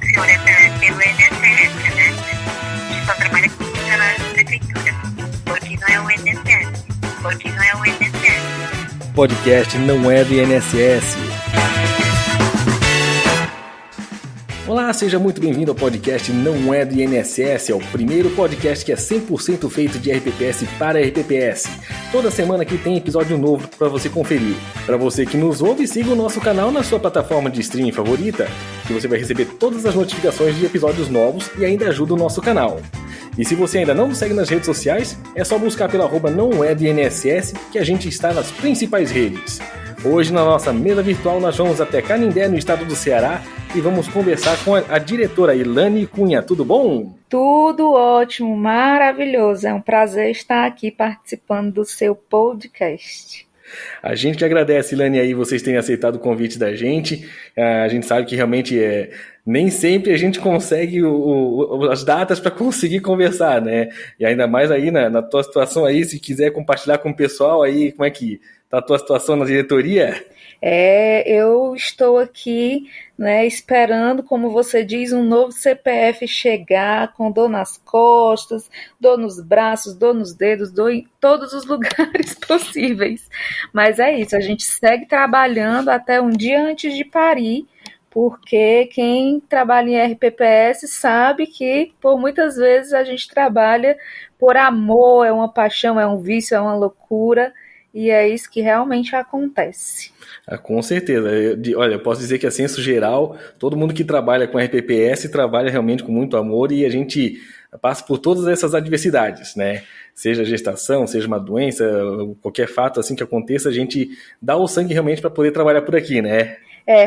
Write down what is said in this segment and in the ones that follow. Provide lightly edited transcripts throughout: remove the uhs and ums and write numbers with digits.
funciona pelo INSS, né? A gente só trabalha com funcionários da prefeitura, porque não é o INSS. Porque não é o INSS. Podcast não é do INSS. Olá, seja muito bem-vindo ao podcast Não é do INSS, é o primeiro podcast que é 100% feito de RPPS para RPPS. Toda semana aqui tem episódio novo para você conferir. Para você que nos ouve, siga o nosso canal na sua plataforma de streaming favorita, que você vai receber todas as notificações de episódios novos e ainda ajuda o nosso canal. E se você ainda não nos segue nas redes sociais, é só buscar pelo @não é do INSS, que a gente está nas principais redes. Hoje, na nossa mesa virtual, nós vamos até Canindé, no estado do Ceará, e vamos conversar com a diretora Ilane Cunha. Tudo bom? Tudo ótimo, maravilhoso. É um prazer estar aqui participando do seu podcast. A gente que agradece, Ilane, aí vocês terem aceitado o convite da gente. A gente sabe que realmente nem sempre a gente consegue as datas para conseguir conversar, né? E ainda mais aí na tua situação aí, se quiser compartilhar com o pessoal aí, como é que tá a tua situação na diretoria? Eu estou aqui, né, esperando, como você diz, um novo CPF chegar com dor nas costas, dor nos braços, dor nos dedos, dor em todos os lugares possíveis. Mas é isso, a gente segue trabalhando até um dia antes de parir, porque quem trabalha em RPPS sabe que, por muitas vezes, a gente trabalha por amor, é uma paixão, é um vício, é uma loucura, e é isso que realmente acontece. Com certeza. Olha, eu posso dizer que a senso geral, todo mundo que trabalha com RPPS trabalha realmente com muito amor e a gente passa por todas essas adversidades, né? Seja gestação, seja uma doença, qualquer fato assim que aconteça, a gente dá o sangue realmente para poder trabalhar por aqui, né?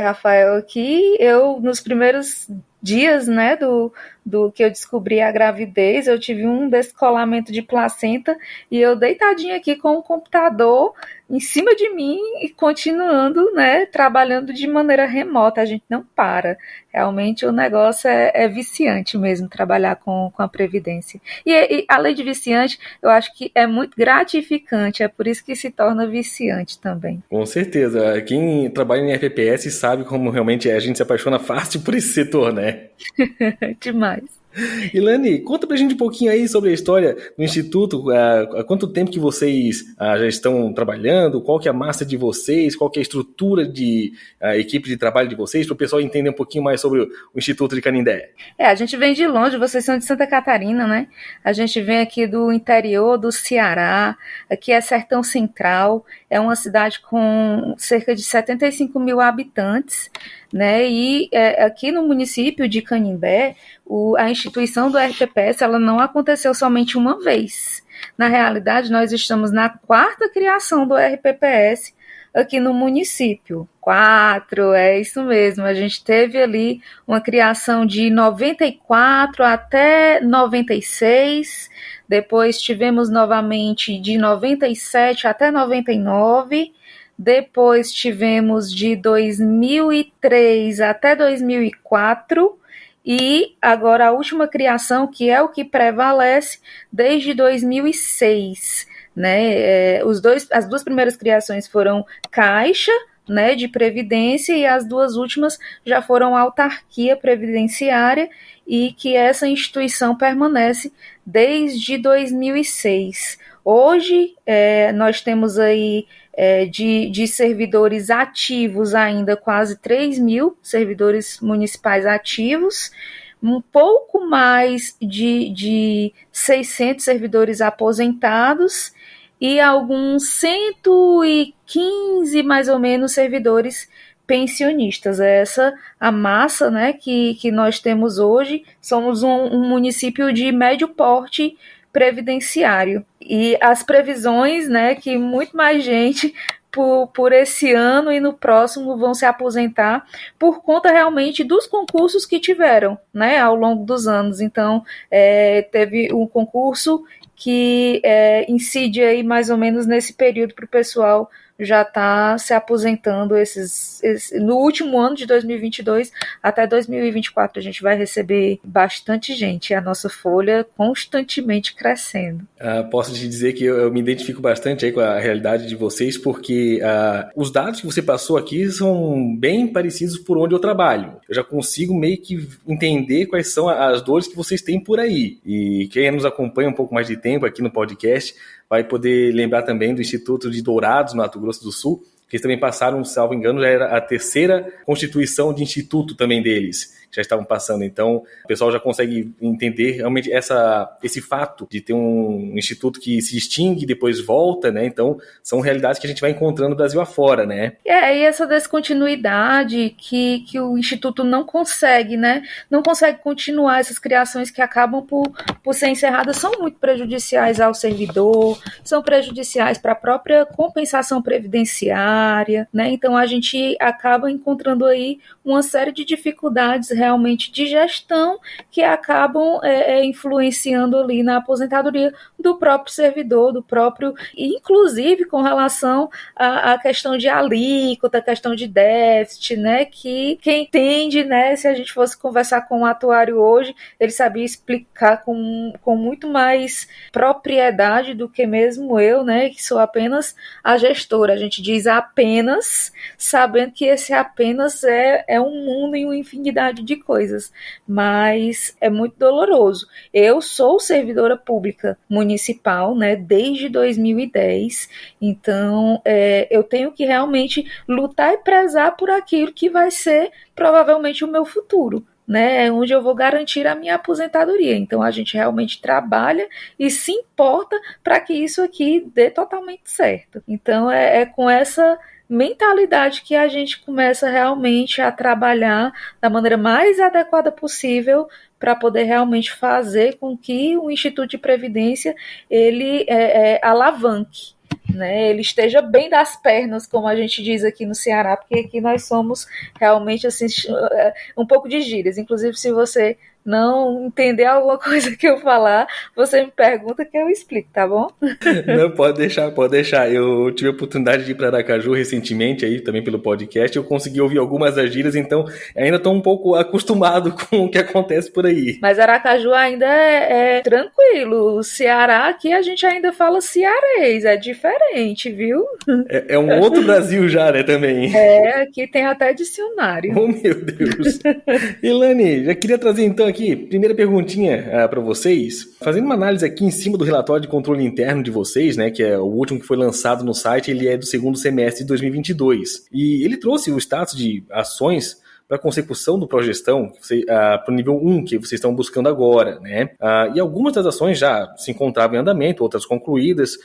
Rafael, aqui nos primeiros dias, né, do que eu descobri a gravidez, eu tive um descolamento de placenta e eu deitadinha aqui com o computador em cima de mim e continuando, né, trabalhando de maneira remota, a gente não para. Realmente o negócio é viciante mesmo, trabalhar com a Previdência. E além de viciante, eu acho que é muito gratificante, é por isso que se torna viciante também. Com certeza. Quem trabalha em RPPS sabe como realmente a gente se apaixona fácil por esse setor, né? Demais. Ilane, conta pra gente um pouquinho aí sobre a história do Instituto, há quanto tempo que vocês já estão trabalhando, qual que é a massa de vocês, qual que é a estrutura de equipe de trabalho de vocês, para o pessoal entender um pouquinho mais sobre o Instituto de Canindé. A gente vem de longe, vocês são de Santa Catarina, né? A gente vem aqui do interior do Ceará, aqui é Sertão Central, é uma cidade com cerca de 75 mil habitantes, né? E aqui no município de Canindé, a instituição do RPPS ela não aconteceu somente uma vez. Na realidade, nós estamos na 4ª criação do RPPS aqui no município. 4, é isso mesmo. A gente teve ali uma criação de 94 até 96, depois tivemos novamente de 97 até 99, depois tivemos de 2003 até 2004, e agora a última criação, que é o que prevalece, desde 2006, né? As duas primeiras criações foram Caixa, né, de Previdência, e as duas últimas já foram Autarquia Previdenciária, e que essa instituição permanece desde 2006. Hoje, nós temos aí de servidores ativos ainda quase 3 mil servidores municipais ativos, um pouco mais de 600 servidores aposentados e alguns 115, mais ou menos, servidores pensionistas. Essa a massa, né, que nós temos hoje. Somos um município de médio porte previdenciário. E as previsões, né, que muito mais gente por esse ano e no próximo vão se aposentar por conta realmente dos concursos que tiveram, né, ao longo dos anos. Então, teve um concurso que incide aí mais ou menos nesse período para o pessoal já está se aposentando no último ano de 2022 até 2024. A gente vai receber bastante gente, a nossa folha constantemente crescendo. Posso te dizer que eu me identifico bastante aí com a realidade de vocês, porque os dados que você passou aqui são bem parecidos por onde eu trabalho. Eu já consigo meio que entender quais são as dores que vocês têm por aí. E quem nos acompanha um pouco mais de tempo aqui no podcast vai poder lembrar também do Instituto de Dourados, no Mato Grosso do Sul, que eles também passaram, salvo engano, já era a terceira constituição de instituto também deles, que já estavam passando. Então, o pessoal já consegue entender realmente esse fato de ter um instituto que se extingue e depois volta, né? Então, são realidades que a gente vai encontrando no Brasil afora, né? E essa descontinuidade que o instituto não consegue, né? Não consegue continuar, essas criações que acabam por ser encerradas são muito prejudiciais ao servidor, são prejudiciais para a própria compensação previdenciária, né? Então a gente acaba encontrando aí uma série de dificuldades realmente de gestão que acabam influenciando ali na aposentadoria do próprio servidor, inclusive com relação à questão de alíquota, questão de déficit, né? Que quem entende, né? Se a gente fosse conversar com um atuário hoje, ele sabia explicar com muito mais propriedade do que mesmo eu, né? Que sou apenas a gestora. A gente diz apenas, sabendo que esse apenas é um mundo e uma infinidade de coisas, mas é muito doloroso. Eu sou servidora pública municipal, né? Desde 2010, então eu tenho que realmente lutar e prezar por aquilo que vai ser provavelmente o meu futuro, né, onde eu vou garantir a minha aposentadoria. Então a gente realmente trabalha e se importa para que isso aqui dê totalmente certo. Então é com essa mentalidade que a gente começa realmente a trabalhar da maneira mais adequada possível para poder realmente fazer com que o Instituto de Previdência ele alavanque, né, ele esteja bem das pernas, como a gente diz aqui no Ceará, porque aqui nós somos realmente assim, um pouco de gírias. Inclusive, se você não entender alguma coisa que eu falar, você me pergunta que eu explico, tá bom? Não, pode deixar. Eu tive a oportunidade de ir para Aracaju recentemente, aí também pelo podcast, eu consegui ouvir algumas das gírias, então ainda estou um pouco acostumado com o que acontece por aí. Mas Aracaju ainda é tranquilo. O Ceará aqui a gente ainda fala cearês, é diferente, viu? É um outro Brasil já, né, também. Aqui tem até dicionário. Oh, meu Deus. Ilane, já queria trazer então aqui, primeira perguntinha para vocês. Fazendo uma análise aqui em cima do relatório de controle interno de vocês, né, que é o último que foi lançado no site, ele é do segundo semestre de 2022. E ele trouxe o status de ações para a consecução do Progestão para o nível 1 que vocês estão buscando agora, né? E algumas das ações já se encontravam em andamento, outras concluídas.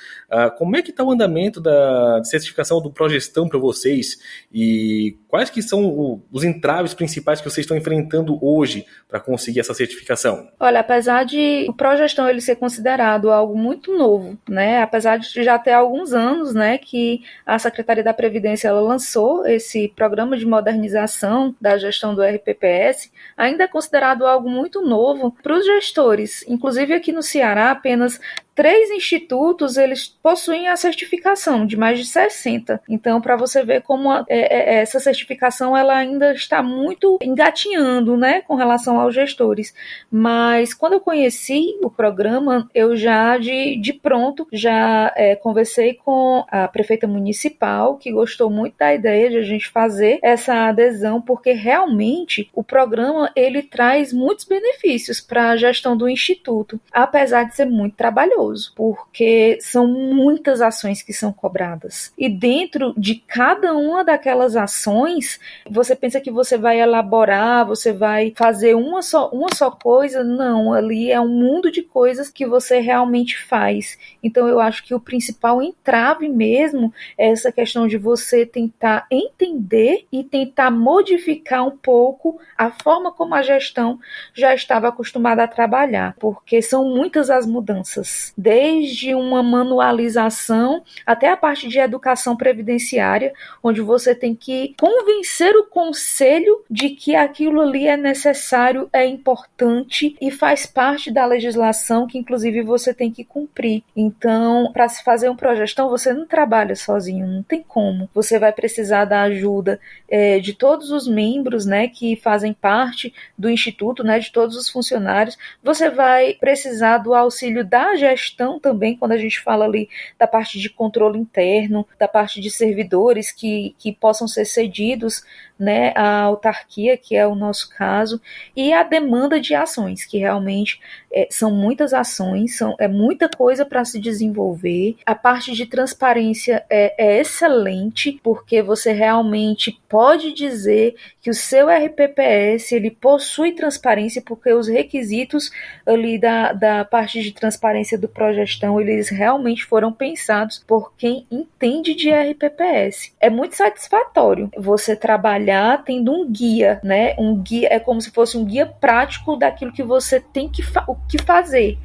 Como é que está o andamento de certificação do Progestão para vocês? E quais que são os entraves principais que vocês estão enfrentando hoje para conseguir essa certificação? Olha, apesar de o Progestão ele ser considerado algo muito novo, né? Apesar de já ter alguns anos, né, que a Secretaria da Previdência ela lançou esse programa de modernização da gestão do RPPS, ainda é considerado algo muito novo para os gestores. Inclusive aqui no Ceará, apenas 3 institutos eles possuem a certificação de mais de 60. Então, para você ver como essa certificação ela ainda está muito engatinhando, né, com relação aos gestores. Mas quando eu conheci o programa, eu já de pronto já conversei com a prefeita municipal, que gostou muito da ideia de a gente fazer essa adesão, porque realmente o programa ele traz muitos benefícios para a gestão do instituto, apesar de ser muito trabalhoso, porque são muitas ações que são cobradas. E dentro de cada uma daquelas ações, você pensa que você vai elaborar, você vai fazer uma só coisa. Não, ali é um mundo de coisas que você realmente faz. Então eu acho que o principal entrave mesmo é essa questão de você tentar entender e tentar modificar um pouco a forma como a gestão já estava acostumada a trabalhar, porque são muitas as mudanças. desde uma manualização até a parte de educação previdenciária, onde você tem que convencer o conselho de que aquilo ali é necessário, é importante e faz parte da legislação que inclusive você tem que cumprir. Então, para se fazer um progestão, você não trabalha sozinho, não tem como. Você vai precisar da ajuda de todos os membros, né, que fazem parte do instituto, né, de todos os funcionários. Você vai precisar do auxílio da gestão também, quando a gente fala ali da parte de controle interno, da parte de servidores que possam ser cedidos, né, à autarquia, que é o nosso caso, e a demanda de ações, que realmente são muitas ações, é muita coisa para se desenvolver. A parte de transparência é excelente, porque você realmente pode dizer que o seu RPPS ele possui transparência, porque os requisitos ali da parte de transparência do Progestão, eles realmente foram pensados por quem entende de RPPS. É muito satisfatório você trabalhar tendo um guia, né? Um guia é como se fosse um guia prático daquilo que você tem que fazer,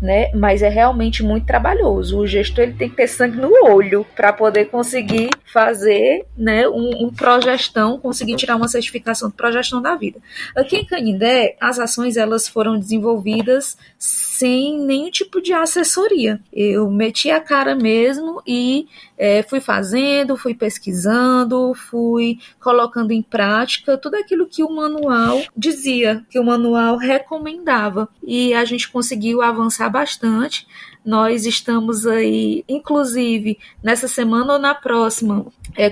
né? Mas é realmente muito trabalhoso. O gestor ele tem que ter sangue no olho para poder conseguir fazer, né, um progestão, conseguir tirar uma certificação de progestão da vida. Aqui em Canindé, as ações elas foram desenvolvidas sem nenhum tipo de assessoria. Eu meti a cara mesmo e fui fazendo, fui pesquisando, fui colocando em prática tudo aquilo que o manual dizia, que o manual recomendava. E a gente conseguiu avançar bastante. Nós estamos aí, inclusive, nessa semana ou na próxima,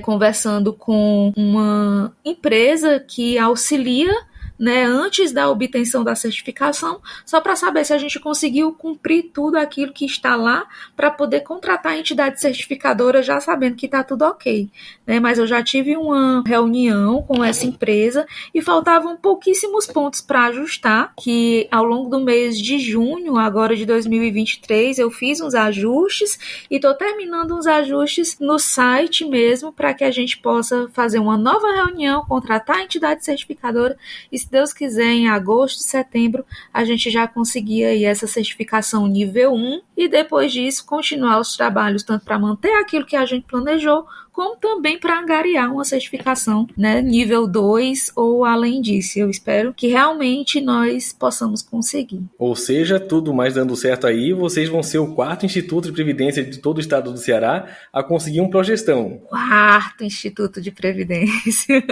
conversando com uma empresa que auxilia, né, antes da obtenção da certificação, só para saber se a gente conseguiu cumprir tudo aquilo que está lá para poder contratar a entidade certificadora já sabendo que está tudo ok, né? Mas eu já tive uma reunião com essa empresa e faltavam pouquíssimos pontos para ajustar, que ao longo do mês de junho, agora de 2023, eu fiz uns ajustes e estou terminando uns ajustes no site mesmo para que a gente possa fazer uma nova reunião, contratar a entidade certificadora e, se Deus quiser, em agosto, setembro, a gente já conseguir aí essa certificação nível 1 e depois disso continuar os trabalhos tanto para manter aquilo que a gente planejou, como também para angariar uma certificação, né, nível 2 ou além disso. Eu espero que realmente nós possamos conseguir. Ou seja, tudo mais dando certo aí, vocês vão ser o 4º Instituto de Previdência de todo o estado do Ceará a conseguir um progestão. 4º Instituto de Previdência.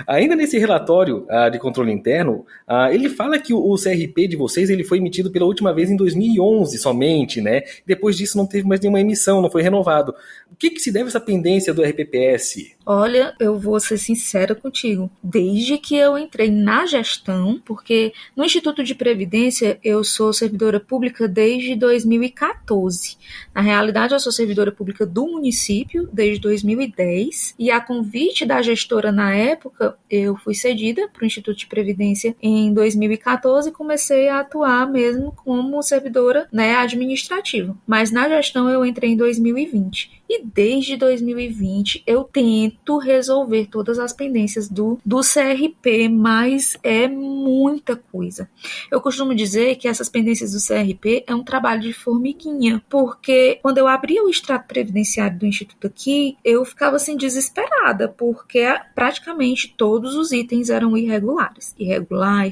Ainda nesse relatório de controle interno, ele fala que o CRP de vocês ele foi emitido pela última vez em 2011 somente, né? Depois disso não teve mais nenhuma emissão, não foi renovado. O que se deve essa pendência do RPPS? Olha, eu vou ser sincera contigo. Desde que eu entrei na gestão, porque no Instituto de Previdência eu sou servidora pública desde 2014. Na realidade, eu sou servidora pública do município desde 2010 e a convite da gestora na época, eu fui cedida para o Instituto de Previdência em 2014 e comecei a atuar mesmo como servidora, né, administrativa. Mas na gestão eu entrei em 2020 e desde 2020 eu tento resolver todas as pendências do CRP, mas é muita coisa. Eu costumo dizer que essas pendências do CRP é um trabalho de formiguinha, porque quando eu abria o extrato previdenciário do Instituto aqui, eu ficava assim desesperada, porque praticamente todos os itens eram irregulares. Irregular.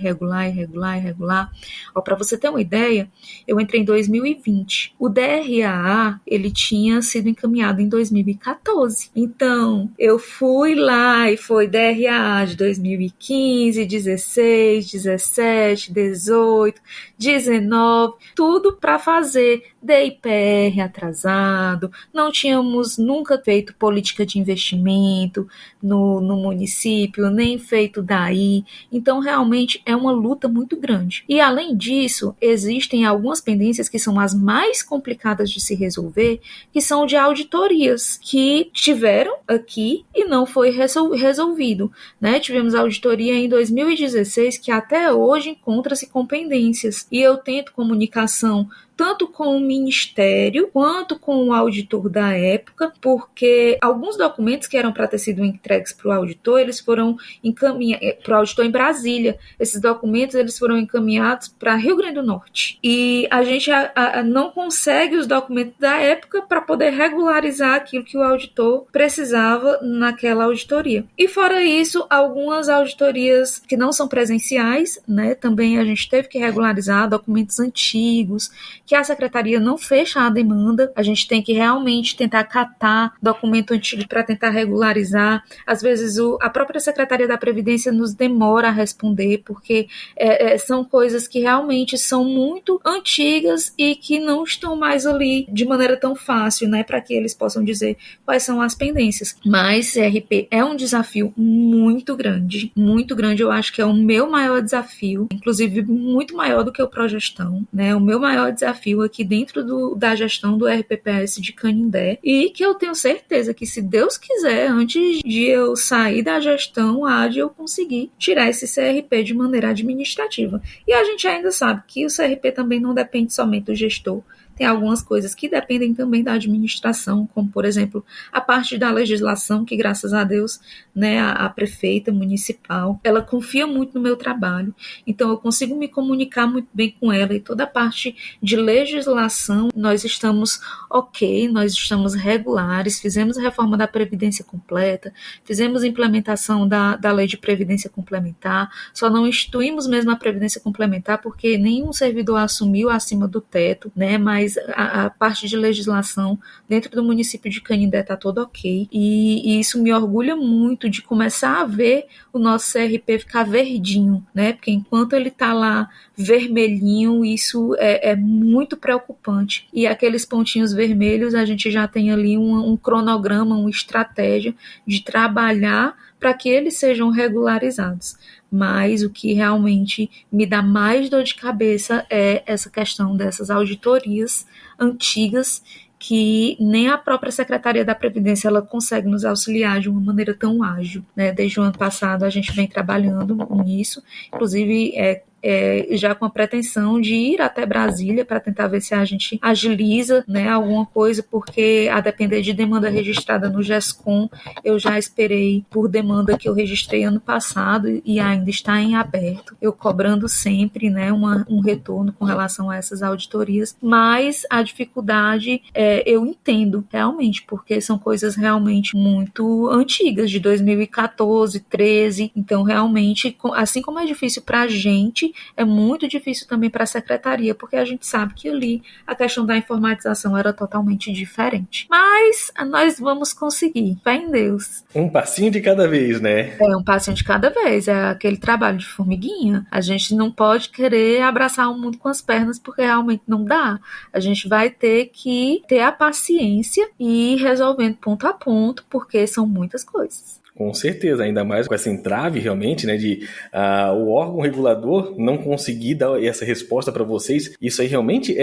Para você ter uma ideia, eu entrei em 2020. O DRAA, ele tinha sido encaminhado em 2014. Então, eu fui lá e foi DRAA de 2015, 16, 17, 18, 19, tudo para fazer DIPR atrasado, não tínhamos nunca feito política de investimento no município, nem feito daí, então realmente é uma luta muito grande. E além disso, existem algumas pendências que são as mais complicadas de se resolver, que são de auditorias, que tiveram aqui e não foi resolvido, né? Tivemos auditoria em 2016 que até hoje encontra-se com pendências, e eu tento comunicação tanto com o Ministério quanto com o auditor da época, porque alguns documentos que eram para ter sido entregues para o auditor, eles foram encaminhados para o auditor em Brasília. Esses documentos eles foram encaminhados para Rio Grande do Norte. E a gente não consegue os documentos da época para poder regularizar aquilo que o auditor precisava naquela auditoria. E fora isso, algumas auditorias que não são presenciais, né, também a gente teve que regularizar documentos antigos, que a secretaria não fecha a demanda, a gente tem que realmente tentar catar documento antigo para tentar regularizar. Às vezes a própria Secretaria da Previdência nos demora a responder, porque são coisas que realmente são muito antigas e que não estão mais ali de maneira tão fácil, né, para que eles possam dizer quais são as pendências. Mas CRP é um desafio muito grande, eu acho que é o meu maior desafio, inclusive muito maior do que o Progestão, né, o meu maior desafio aqui dentro da gestão do RPPS de Canindé, e que eu tenho certeza que, se Deus quiser, antes de eu sair da gestão, há de eu conseguir tirar esse CRP de maneira administrativa. E a gente ainda sabe que o CRP também não depende somente do gestor. Tem algumas coisas que dependem também da administração, como, por exemplo, a parte da legislação, que, graças a Deus, né, a prefeita municipal, ela confia muito no meu trabalho, então eu consigo me comunicar muito bem com ela, e toda a parte de legislação, nós estamos ok, nós estamos regulares, fizemos a reforma da Previdência completa, fizemos a implementação da lei de Previdência complementar, só não instituímos mesmo a Previdência complementar porque nenhum servidor assumiu acima do teto, né, mas a parte de legislação dentro do município de Canindé está todo ok, e isso me orgulha muito de começar a ver o nosso CRP ficar verdinho, né, porque enquanto ele está lá vermelhinho, isso é muito preocupante, e aqueles pontinhos vermelhos a gente já tem ali um cronograma, uma estratégia de trabalhar para que eles sejam regularizados. Mas o que realmente me dá mais dor de cabeça é essa questão dessas auditorias antigas, que nem a própria Secretaria da Previdência ela consegue nos auxiliar de uma maneira tão ágil, né? Desde o ano passado a gente vem trabalhando nisso, inclusive já com a pretensão de ir até Brasília para tentar ver se a gente agiliza, né, alguma coisa, porque a depender de demanda registrada no GESCOM, eu já esperei por demanda que eu registrei ano passado e ainda está em aberto, eu cobrando sempre, né, um retorno com relação a essas auditorias, mas a dificuldade eu entendo realmente, porque são coisas realmente muito antigas, de 2014, 13, então realmente, assim como é difícil para a gente, é muito difícil também para a secretaria, porque a gente sabe que ali a questão da informatização era totalmente diferente. Mas nós vamos conseguir, fé em Deus. Um passinho de cada vez, né? Um passinho de cada vez, é aquele trabalho de formiguinha. A gente não pode querer abraçar o mundo com as pernas, porque realmente não dá. A gente vai ter que ter a paciência e ir resolvendo ponto a ponto, porque são muitas coisas. Com certeza, ainda mais com essa entrave realmente, né, de o órgão regulador não conseguir dar essa resposta para vocês. Isso aí realmente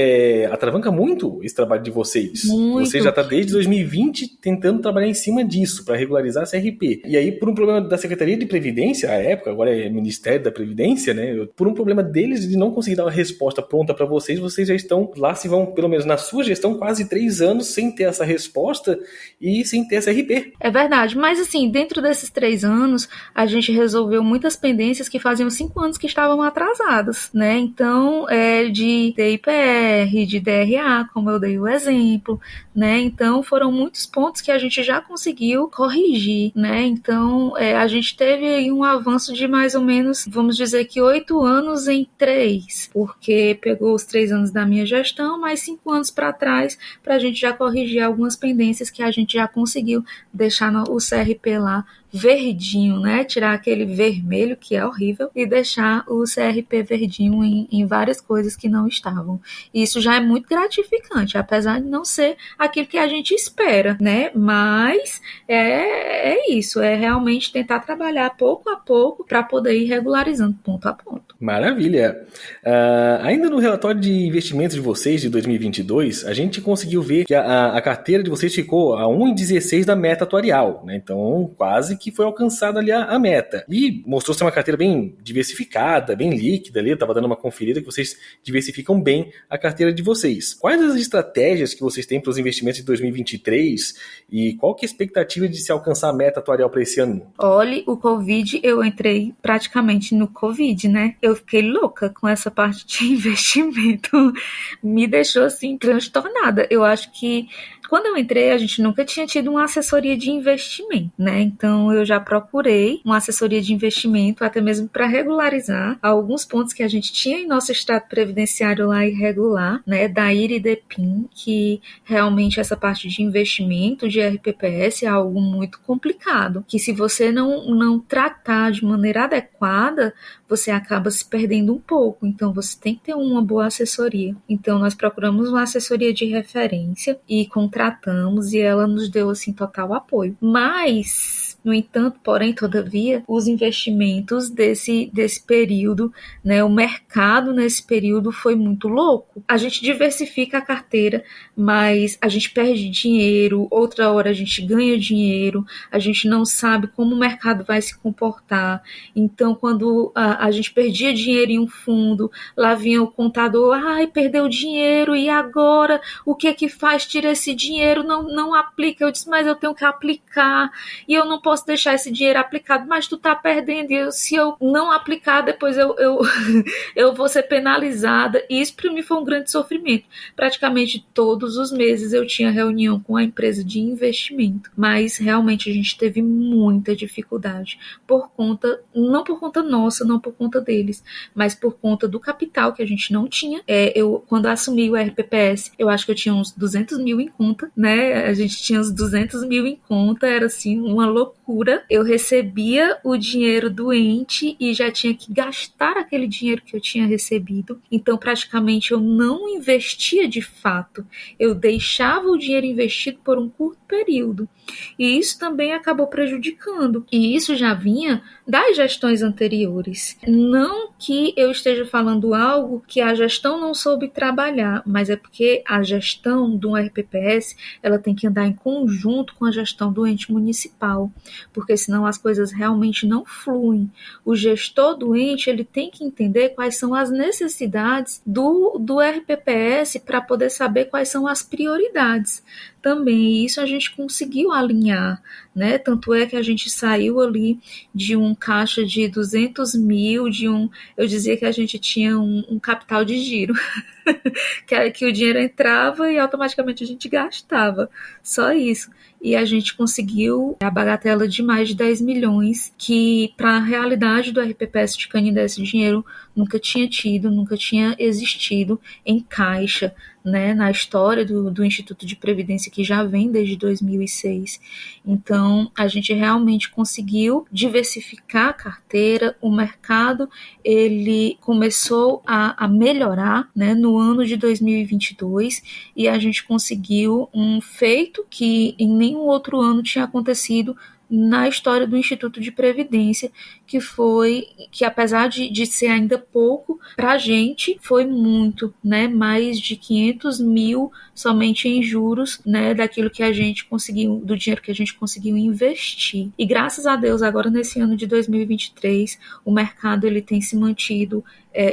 atravanca muito esse trabalho de vocês. Muito. Você já está desde 2020 tentando trabalhar em cima disso, para regularizar a CRP. E aí, por um problema da Secretaria de Previdência, à época, agora é Ministério da Previdência, né, por um problema deles de não conseguir dar uma resposta pronta para vocês, vocês já estão lá, se vão, pelo menos na sua gestão, quase 3 anos sem ter essa resposta e sem ter essa CRP. É verdade, mas assim, dentro desses 3 anos, a gente resolveu muitas pendências que faziam 5 anos que estavam atrasadas, né? Então, de DIPR, de DRA, como eu dei o exemplo, né? Então, foram muitos pontos que a gente já conseguiu corrigir, né? Então, a gente teve aí um avanço de mais ou menos, vamos dizer que 8 anos em 3, porque pegou os 3 anos da minha gestão, mais 5 anos para trás, para a gente já corrigir algumas pendências que a gente já conseguiu deixar o CRP lá verdinho, né? Tirar aquele vermelho que é horrível e deixar o CRP verdinho em várias coisas que não estavam. E isso já é muito gratificante, apesar de não ser aquilo que a gente espera, né? Mas é isso, é realmente tentar trabalhar pouco a pouco para poder ir regularizando ponto a ponto. Maravilha! Ainda no relatório de investimentos de vocês de 2022, a gente conseguiu ver que a carteira de vocês ficou a 1,16 da meta atuarial, né? Então quase que foi alcançada ali a meta. E mostrou ser uma carteira bem diversificada, bem líquida ali, eu estava dando uma conferida que vocês diversificam bem a carteira de vocês. Quais as estratégias que vocês têm para os investimentos de 2023 e qual que é a expectativa de se alcançar a meta atuarial para esse ano? Olha, o Covid, eu entrei praticamente no Covid, né? Eu fiquei louca com essa parte de investimento. Me deixou assim transtornada. Eu acho que quando eu entrei, a gente nunca tinha tido uma assessoria de investimento, né? Então eu já procurei uma assessoria de investimento, até mesmo para regularizar alguns pontos que a gente tinha em nosso extrato previdenciário lá irregular, né? Da IRI e DEPIN, que realmente essa parte de investimento de RPPS é algo muito complicado, que se você não tratar de maneira adequada, você acaba se perdendo um pouco. Então você tem que ter uma boa assessoria. Então nós procuramos uma assessoria de referência e contratamos, e ela nos deu assim total apoio. Mas, no entanto, porém, todavia, os investimentos desse período, né, o mercado nesse período foi muito louco. A gente diversifica a carteira, mas a gente perde dinheiro, outra hora a gente ganha dinheiro, a gente não sabe como o mercado vai se comportar. Então, quando a gente perdia dinheiro em um fundo, lá vinha o contador, perdeu dinheiro, e agora? O que é que faz? Tira esse dinheiro, não aplica. Eu disse, mas eu tenho que aplicar, e eu não posso deixar esse dinheiro aplicado, mas tu tá perdendo, e se eu não aplicar, depois eu vou ser penalizada. E isso para mim foi um grande sofrimento. Praticamente todos os meses eu tinha reunião com a empresa de investimento, mas realmente a gente teve muita dificuldade, não por conta nossa, não por conta deles, mas por conta do capital que a gente não tinha. Quando assumi o RPPS, eu acho que eu tinha uns 200 mil em conta, né? A gente tinha uns 200 mil em conta, era assim uma loucura. Eu recebia o dinheiro do ente e já tinha que gastar aquele dinheiro que eu tinha recebido. Então praticamente eu não investia de fato, eu deixava o dinheiro investido por um curto período, e isso também acabou prejudicando, e isso já vinha das gestões anteriores. Não que eu esteja falando algo que a gestão não soube trabalhar, mas é porque a gestão do RPPS, ela tem que andar em conjunto com a gestão do ente municipal, porque senão as coisas realmente não fluem. O gestor do ente, ele tem que entender quais são as necessidades do RPPS para poder saber quais são as prioridades também, e isso a gente conseguiu alinhar, né? Tanto é que a gente saiu ali de um caixa de 200 mil, eu dizia que a gente tinha um capital de giro, que o dinheiro entrava e automaticamente a gente gastava, só isso. E a gente conseguiu a bagatela de mais de 10 milhões, que para a realidade do RPPS de Canindé esse dinheiro nunca tinha existido em caixa, né, na história do Instituto de Previdência, que já vem desde 2006. Então, a gente realmente conseguiu diversificar a carteira, o mercado ele começou a melhorar, né, no ano de 2022, e a gente conseguiu um feito que em nenhum outro ano tinha acontecido na história do Instituto de Previdência, que apesar de ser ainda pouco, para a gente foi muito, né? Mais de 500 mil somente em juros, né? Daquilo que a gente conseguiu, do dinheiro que a gente conseguiu investir. E graças a Deus, agora nesse ano de 2023, o mercado ele tem se mantido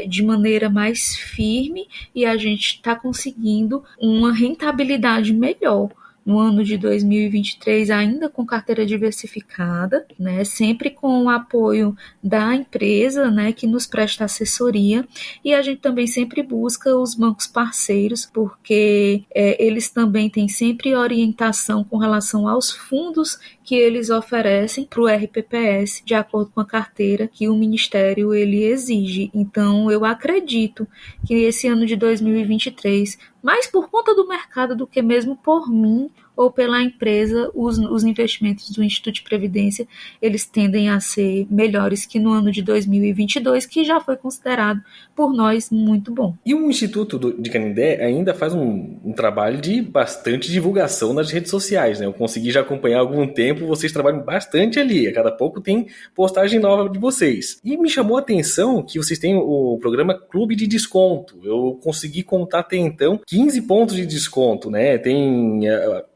de maneira mais firme, e a gente está conseguindo uma rentabilidade melhor no ano de 2023, ainda com carteira diversificada, né, sempre com o apoio da empresa, né, que nos presta assessoria, e a gente também sempre busca os bancos parceiros, porque eles também têm sempre orientação com relação aos fundos que eles oferecem para o RPPS, de acordo com a carteira que o Ministério ele exige. Então, eu acredito que esse ano de 2023, mais por conta do mercado do que mesmo por mim ou pela empresa, os investimentos do Instituto de Previdência, eles tendem a ser melhores que no ano de 2022, que já foi considerado por nós muito bom. E o Instituto de Canindé ainda faz um trabalho de bastante divulgação nas redes sociais, né? Eu consegui já acompanhar há algum tempo, vocês trabalham bastante ali, a cada pouco tem postagem nova de vocês. E me chamou a atenção que vocês têm o programa Clube de Desconto. Eu consegui contar até então 15 pontos de desconto, né?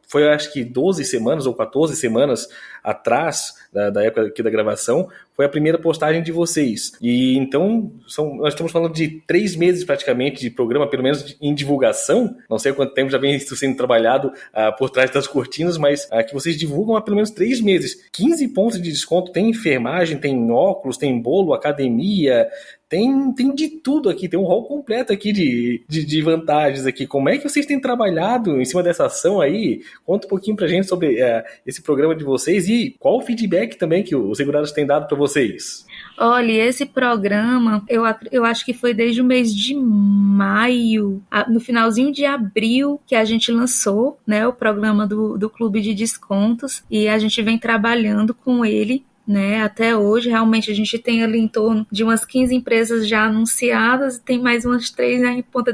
Foi acho que 12 semanas ou 14 semanas atrás da época aqui da gravação, foi a primeira postagem de vocês. E então, nós estamos falando de 3 meses praticamente de programa, pelo menos em divulgação. Não sei há quanto tempo já vem isso sendo trabalhado por trás das cortinas, mas que vocês divulgam há pelo menos 3 meses. 15 pontos de desconto, tem enfermagem, tem óculos, tem bolo, academia, tem de tudo aqui, tem um rol completo aqui de vantagens aqui. Como é que vocês têm trabalhado em cima dessa ação aí? Conta um pouquinho pra gente sobre esse programa de vocês e qual o feedback também que os segurados têm dado para vocês. Olha, esse programa, eu acho que foi desde o mês de maio, no finalzinho de abril, que a gente lançou, né, o programa do Clube de Descontos, e a gente vem trabalhando com ele, né, até hoje. Realmente a gente tem ali em torno de umas 15 empresas já anunciadas e tem mais umas 3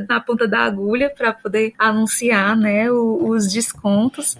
na ponta da agulha para poder anunciar, né, os descontos.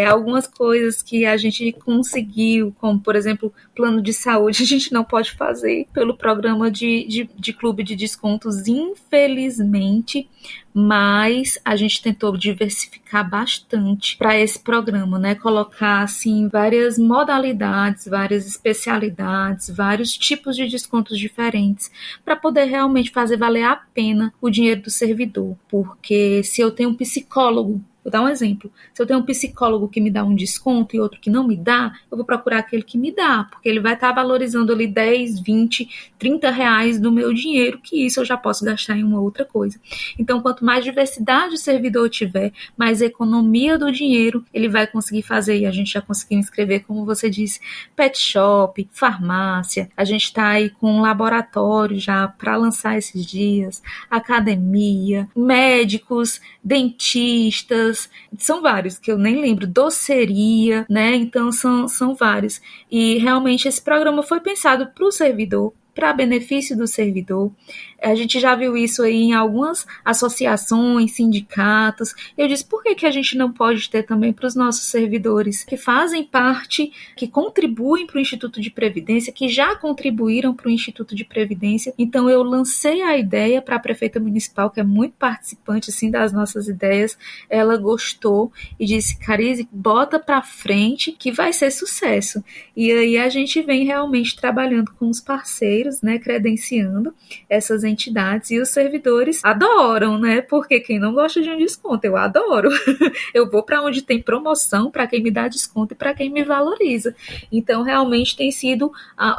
Algumas coisas que a gente conseguiu, como por exemplo plano de saúde, a gente não pode fazer pelo programa de Clube de Descontos, infelizmente, mas a gente tentou diversificar bastante para esse programa, né? Colocar assim várias modalidades, várias especialidades, vários tipos de descontos diferentes para poder realmente fazer valer a pena o dinheiro do servidor. Porque se eu tenho um psicólogo, vou dar um exemplo. Se eu tenho um psicólogo que me dá um desconto e outro que não me dá, eu vou procurar aquele que me dá, porque ele vai estar valorizando ali 10, 20, 30 reais do meu dinheiro, que isso eu já posso gastar em uma outra coisa. Então, quanto mais diversidade o servidor tiver, mais economia do dinheiro ele vai conseguir fazer. E a gente já conseguiu inscrever, como você disse, pet shop, farmácia. A gente está aí com um laboratório já para lançar esses dias, academia, médicos, dentistas, são vários que eu nem lembro, doceria, né? Então são vários. E realmente esse programa foi pensado para o servidor, para benefício do servidor. A gente já viu isso aí em algumas associações, sindicatos. Eu disse, por que a gente não pode ter também para os nossos servidores que fazem parte, que contribuem para o Instituto de Previdência, que já contribuíram para o Instituto de Previdência? Então eu lancei a ideia para a prefeita municipal, que é muito participante assim, das nossas ideias. Ela gostou e disse, Carize, bota para frente que vai ser sucesso. E aí a gente vem realmente trabalhando com os parceiros, né, credenciando essas entidades, e os servidores adoram, né? Porque quem não gosta de um desconto, eu adoro. Eu vou para onde tem promoção, para quem me dá desconto e para quem me valoriza. Então, realmente tem sido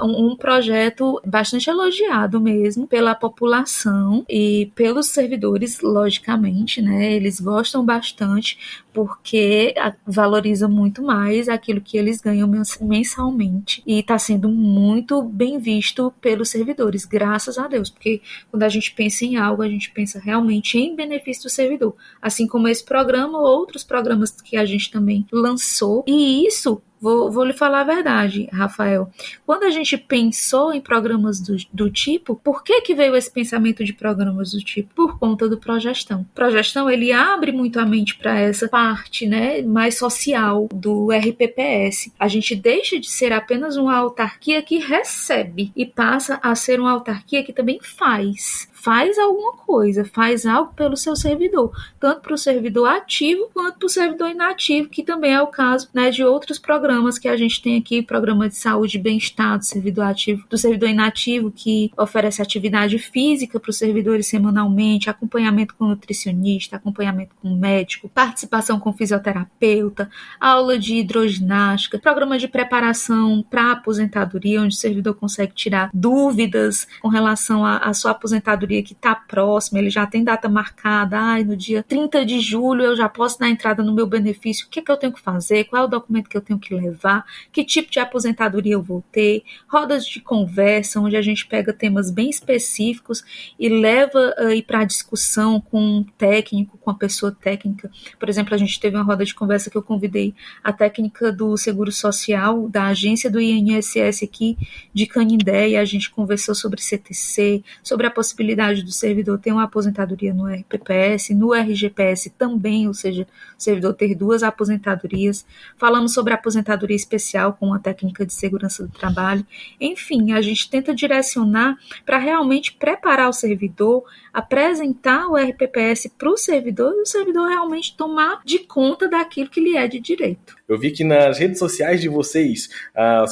um projeto bastante elogiado mesmo pela população e pelos servidores, logicamente, né? Eles gostam bastante porque valoriza muito mais aquilo que eles ganham mensalmente, e está sendo muito bem visto pelos servidores, graças a Deus, porque quando a gente pensa em algo, a gente pensa realmente em benefício do servidor, assim como esse programa ou outros programas que a gente também lançou. E isso, vou lhe falar a verdade, Rafael, quando a gente pensou em programas do tipo, por que veio esse pensamento de programas do tipo? Por conta do Progestão. O Progestão, ele abre muito a mente para essa parte, né, mais social do RPPS. A gente deixa de ser apenas uma autarquia que recebe e passa a ser uma autarquia que também faz alguma coisa, faz algo pelo seu servidor, tanto para o servidor ativo quanto para o servidor inativo, que também é o caso, né, de outros programas que a gente tem aqui, programa de saúde e bem-estar do servidor ativo, do servidor inativo, que oferece atividade física para os servidores semanalmente, acompanhamento com nutricionista, acompanhamento com médico, participação com fisioterapeuta, aula de hidroginástica, programa de preparação para aposentadoria, onde o servidor consegue tirar dúvidas com relação à sua aposentadoria que está próxima, ele já tem data marcada, no dia 30 de julho eu já posso dar entrada no meu benefício, o que eu tenho que fazer, qual é o documento que eu tenho que levar, que tipo de aposentadoria eu vou ter, rodas de conversa, onde a gente pega temas bem específicos e leva aí para a discussão com um técnico, com a pessoa técnica. Por exemplo, a gente teve uma roda de conversa que eu convidei a técnica do Seguro Social, da agência do INSS aqui de Canindé, e a gente conversou sobre CTC, sobre a possibilidade do servidor ter uma aposentadoria no RPPS, no RGPS também, ou seja, o servidor ter 2 aposentadorias. Falamos sobre a aposentadoria especial com a técnica de segurança do trabalho. Enfim, a gente tenta direcionar para realmente preparar o servidor, apresentar o RPPS para o servidor e o servidor realmente tomar de conta daquilo que lhe é de direito. Eu vi que nas redes sociais de vocês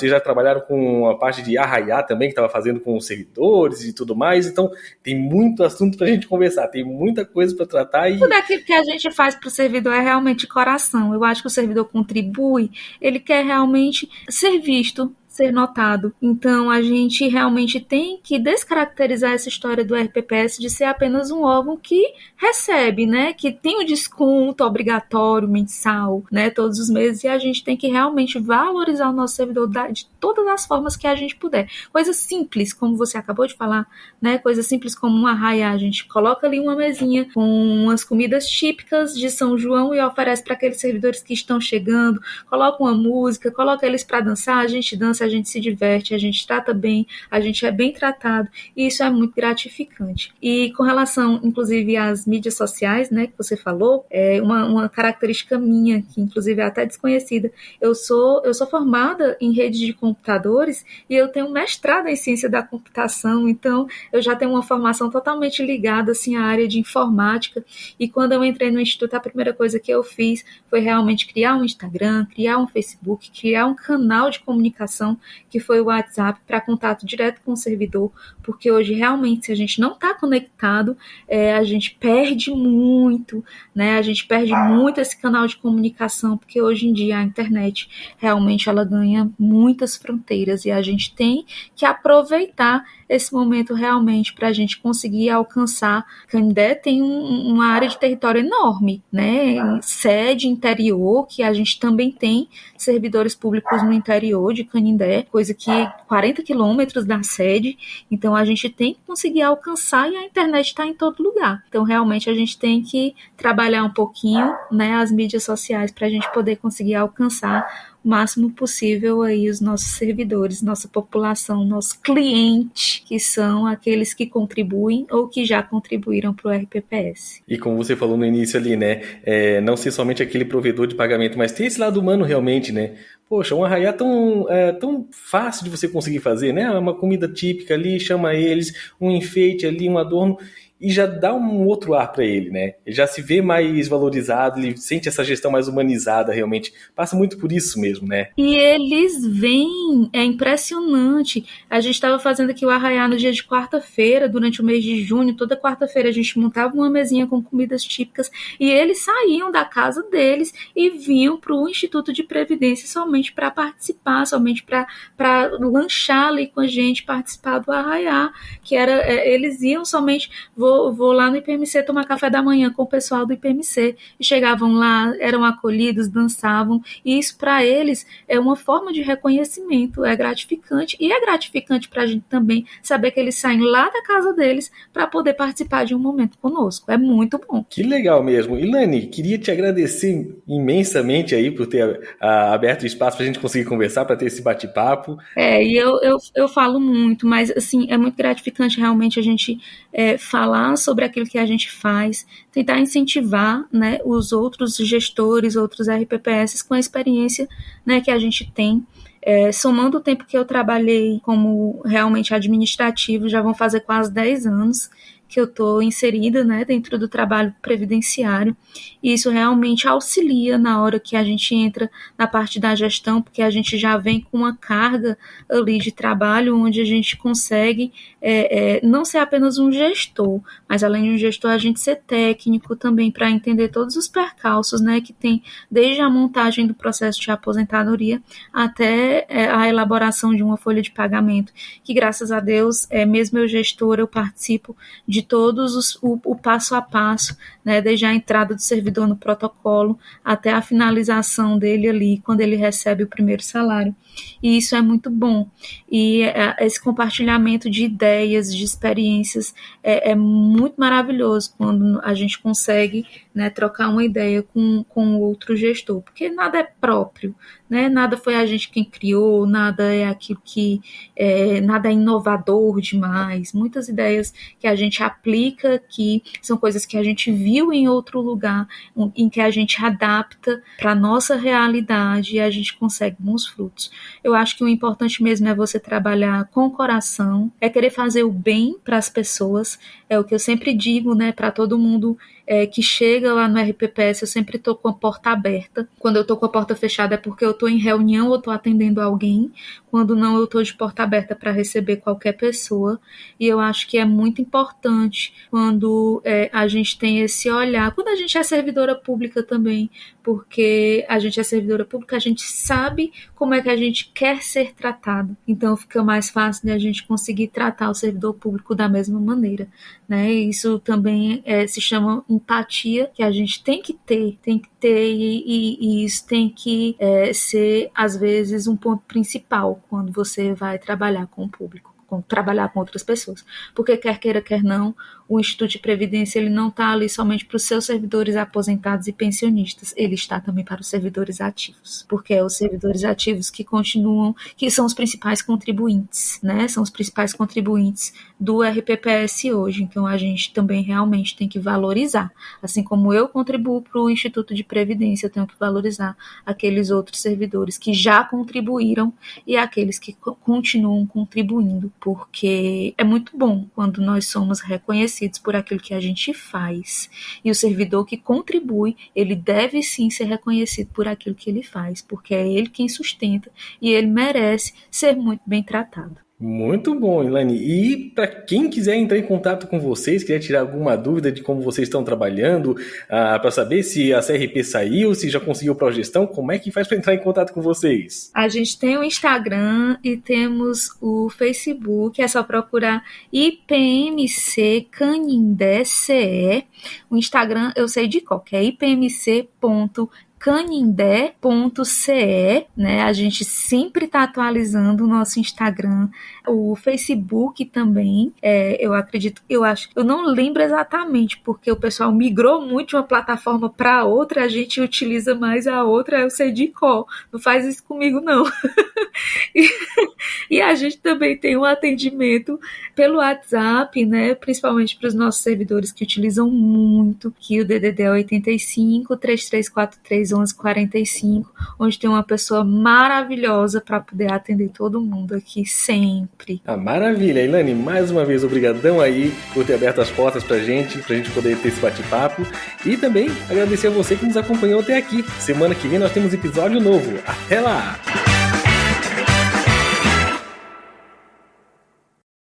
já trabalharam com a parte de arraiá também, que estava fazendo com os servidores e tudo mais, então tem muito assunto para a gente conversar, tem muita coisa para tratar. Tudo aquilo que a gente faz para o servidor é realmente coração. Eu acho que o servidor contribui, ele quer realmente ser visto, ser notado. Então, a gente realmente tem que descaracterizar essa história do RPPS de ser apenas um órgão que recebe, né, que tem o desconto obrigatório mensal, né, todos os meses, e a gente tem que realmente valorizar o nosso servidor de todas as formas que a gente puder. Coisas simples, como você acabou de falar, né, coisas simples como um arraiá, a gente coloca ali uma mesinha com umas comidas típicas de São João e oferece para aqueles servidores que estão chegando, coloca uma música, coloca eles para dançar, a gente dança, a gente se diverte, a gente trata bem, a gente é bem tratado, e isso é muito gratificante. E com relação, inclusive, às mídias sociais, né, que você falou, é uma característica minha, que inclusive é até desconhecida. Eu sou formada em redes de computadores e eu tenho mestrado em ciência da computação, então eu já tenho uma formação totalmente ligada assim, à área de informática, e quando eu entrei no Instituto, a primeira coisa que eu fiz foi realmente criar um Instagram, criar um Facebook, criar um canal de comunicação, que foi o WhatsApp, para contato direto com o servidor, porque hoje realmente, se a gente não está conectado, a gente perde muito, né? A gente perde muito esse canal de comunicação, porque hoje em dia a internet realmente ela ganha muitas fronteiras e a gente tem que aproveitar esse momento realmente para a gente conseguir alcançar. Canindé tem uma área de território enorme, né? Sede, interior, que a gente também tem servidores públicos no interior de Canindé, coisa que 40 quilômetros da sede, então a gente tem que conseguir alcançar, e a internet está em todo lugar. Então realmente a gente tem que trabalhar um pouquinho, né, as mídias sociais para a gente poder conseguir alcançar o máximo possível aí os nossos servidores, nossa população, nosso cliente, que são aqueles que contribuem ou que já contribuíram para o RPPS. E como você falou no início ali, né, não ser somente aquele provedor de pagamento, mas ter esse lado humano realmente, né? Poxa, um arraiá tão fácil de você conseguir fazer, né? Uma comida típica ali, chama eles, um enfeite ali, um adorno, e já dá um outro ar para ele, né? Ele já se vê mais valorizado, ele sente essa gestão mais humanizada realmente. Passa muito por isso mesmo, né? E eles vêm, é impressionante. A gente estava fazendo aqui o arraiá no dia de quarta-feira, durante o mês de junho, toda quarta-feira a gente montava uma mesinha com comidas típicas e eles saíam da casa deles e vinham para o Instituto de Previdência somente para participar, somente para lanchar ali com a gente, participar do arraiá, que era, eles iam somente... Vou lá no IPMC tomar café da manhã com o pessoal do IPMC, e chegavam lá, eram acolhidos, dançavam, e isso para eles é uma forma de reconhecimento, é gratificante, e é gratificante para a gente também saber que eles saem lá da casa deles para poder participar de um momento conosco, é muito bom. Que legal mesmo. Ilane, queria te agradecer imensamente aí por ter aberto o espaço para a gente conseguir conversar, para ter esse bate-papo. E eu falo muito, mas assim, é muito gratificante realmente a gente falar sobre aquilo que a gente faz, tentar incentivar, né, os outros gestores, outros RPPS com a experiência, né, que a gente tem. Somando o tempo que eu trabalhei como realmente administrativo, já vão fazer quase 10 anos que eu estou inserida, né, dentro do trabalho previdenciário, e isso realmente auxilia na hora que a gente entra na parte da gestão, porque a gente já vem com uma carga ali de trabalho, onde a gente consegue não ser apenas um gestor, mas além de um gestor, a gente ser técnico também para entender todos os percalços, né, que tem desde a montagem do processo de aposentadoria até a elaboração de uma folha de pagamento, que graças a Deus, mesmo eu gestora, eu participo de de todos o passo a passo, né, desde a entrada do servidor no protocolo até a finalização dele ali, quando ele recebe o primeiro salário. E isso é muito bom. E esse compartilhamento de ideias, de experiências, é muito maravilhoso quando a gente consegue, né, trocar uma ideia com outro gestor, porque nada é próprio, né? Nada foi a gente quem criou, nada é aquilo que nada é inovador demais. Muitas ideias que a gente aplica aqui são coisas que a gente viu em outro lugar, em que a gente adapta para a nossa realidade e a gente consegue bons frutos. Eu acho que o importante mesmo é você trabalhar com o coração, é querer fazer o bem para as pessoas, é o que eu sempre digo, né, para todo mundo que chega lá no RPPS, eu sempre estou com a porta aberta. Quando eu estou com a porta fechada é porque eu estou em reunião ou estou atendendo alguém. Quando não, eu estou de porta aberta para receber qualquer pessoa. E eu acho que é muito importante quando a gente tem esse olhar. Quando a gente é servidora pública também, porque a gente é servidora pública, a gente sabe como é que a gente quer ser tratado. Então fica mais fácil de a gente conseguir tratar o servidor público da mesma maneira, né? E isso também se chama empatia, que a gente tem que ter e isso tem que ser, às vezes, um ponto principal quando você vai trabalhar com o público, trabalhar com outras pessoas, porque quer queira, quer não, o Instituto de Previdência ele não está ali somente para os seus servidores aposentados e pensionistas, ele está também para os servidores ativos, porque é os servidores ativos que continuam, que são os principais contribuintes, né? São os principais contribuintes do RPPS hoje, então a gente também realmente tem que valorizar, assim como eu contribuo para o Instituto de Previdência, eu tenho que valorizar aqueles outros servidores que já contribuíram e aqueles que continuam contribuindo, porque é muito bom quando nós somos reconhecidos por aquilo que a gente faz. E o servidor que contribui, ele deve sim ser reconhecido por aquilo que ele faz, porque é ele quem sustenta e ele merece ser muito bem tratado. Muito bom, Elaine. E para quem quiser entrar em contato com vocês, quiser tirar alguma dúvida de como vocês estão trabalhando, para saber se a CRP saiu, se já conseguiu progestão, como é que faz para entrar em contato com vocês? A gente tem o Instagram e temos o Facebook, é só procurar IPMC Canindé CE. O Instagram eu sei de qual, que é ipmc.canindé.ce, né? A gente sempre está atualizando o nosso Instagram, o Facebook também, eu não lembro exatamente, porque o pessoal migrou muito de uma plataforma para outra, a gente utiliza mais a outra, eu sei de qual, não faz isso comigo não. E a gente também tem um atendimento pelo WhatsApp, né, principalmente para os nossos servidores que utilizam muito, que o DDD é 85 3343 1145, onde tem uma pessoa maravilhosa para poder atender todo mundo aqui sempre. Maravilha, Elaine, mais uma vez obrigadão aí por ter aberto as portas pra gente poder ter esse bate-papo, e também agradecer a você que nos acompanhou até aqui. Semana que vem nós temos episódio novo. Até lá!